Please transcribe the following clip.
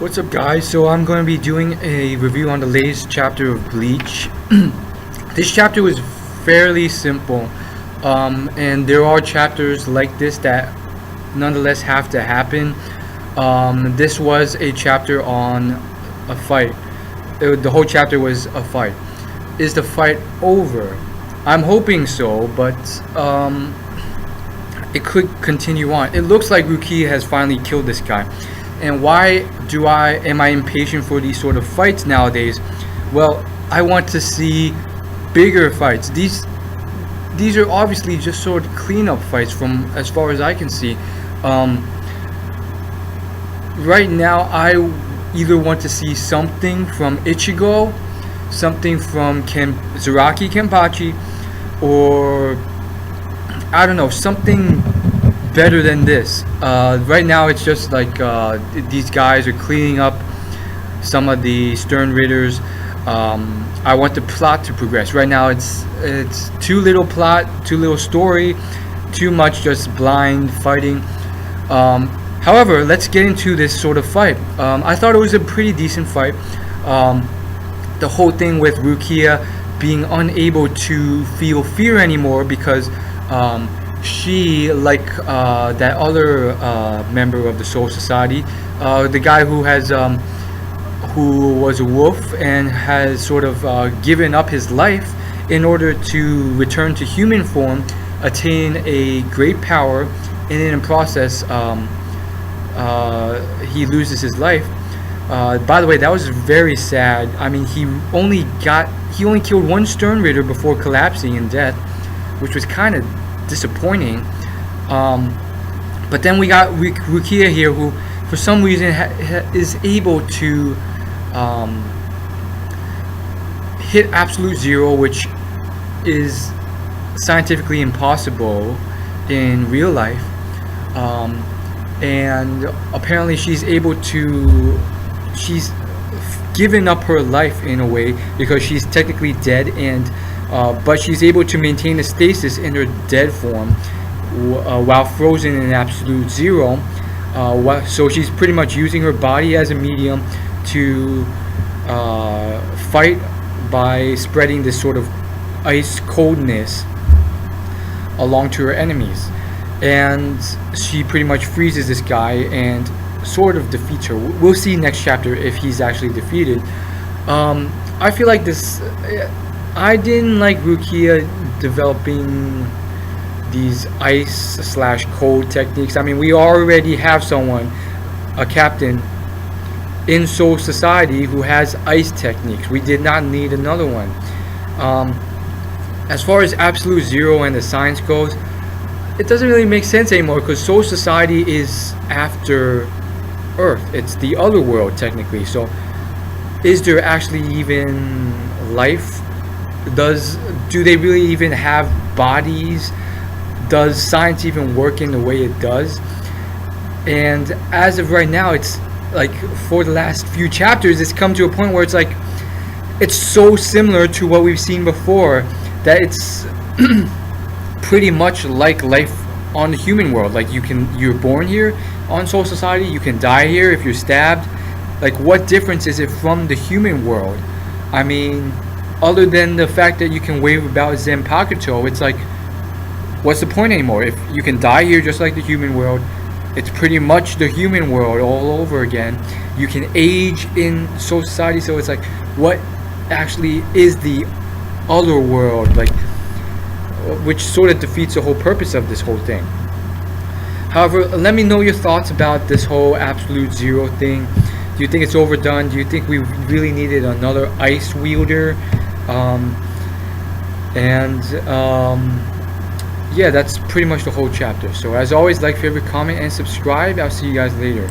What's up, guys? So I'm going to be doing a review on the latest chapter of Bleach. This chapter was fairly simple, and there are chapters like this that nonetheless have to happen. This was a chapter on a fight. The whole chapter was a fight. Is the fight over? I'm hoping so, but it could continue on. It looks like Rukia has finally killed this guy. And why am I impatient for these sort of fights nowadays? Well, I want to see bigger fights. These are obviously just sort of cleanup fights from as far as I can see. Right now, I either want to see something from Ichigo, something from Zaraki Kenpachi, or I don't know, something better than this. Right now it's just like these guys are cleaning up some of the Stern Ridders. I want the plot to progress. Right now it's too little plot, too little story, too much just blind fighting. However, let's get into this sort of fight. I thought it was a pretty decent fight. The whole thing with Rukia being unable to feel fear anymore because she, like that other member of the Soul Society, the guy who was a wolf and has sort of given up his life in order to return to human form, attain a great power, and in the process he loses his life. By the way, that was very sad. I mean, he only killed one Stern Ritter before collapsing in death, which was kind of disappointing. But then we got Rukia here, who for some reason is able to hit absolute zero, which is scientifically impossible in real life. And apparently she's given up her life in a way because she's technically dead, and but she's able to maintain a stasis in her dead form while frozen in absolute zero. So she's pretty much using her body as a medium to fight by spreading this sort of ice coldness along to her enemies. And she pretty much freezes this guy and sort of defeats her. We'll see next chapter if he's actually defeated. I feel like this... I didn't like Rukia developing these ice/cold techniques. I mean, we already have someone, a captain in Soul Society, who has ice techniques. We did not need another one. As far as Absolute Zero and the science goes, it doesn't really make sense anymore because Soul Society is after Earth. It's the other world technically. So is there actually even life? Do they really even have bodies? Does science even work in the way it does? And as of right now, it's like for the last few chapters, it's come to a point where it's like it's so similar to what we've seen before that it's pretty much like life on the human world. Like you're born here on Soul Society, you can die here if you're stabbed. Like, what difference is it from the human world? I mean, other than the fact that you can wave about Zenpakuto, it's like, what's the point anymore? If you can die here just like the human world, it's pretty much the human world all over again. You can age in Soul Society, so it's like, what actually is the other world? Like, which sort of defeats the whole purpose of this whole thing. However, let me know your thoughts about this whole Absolute Zero thing. Do you think it's overdone? Do you think we really needed another ice wielder? Yeah, that's pretty much the whole chapter. So as always, like, favorite, comment, and subscribe. I'll see you guys later.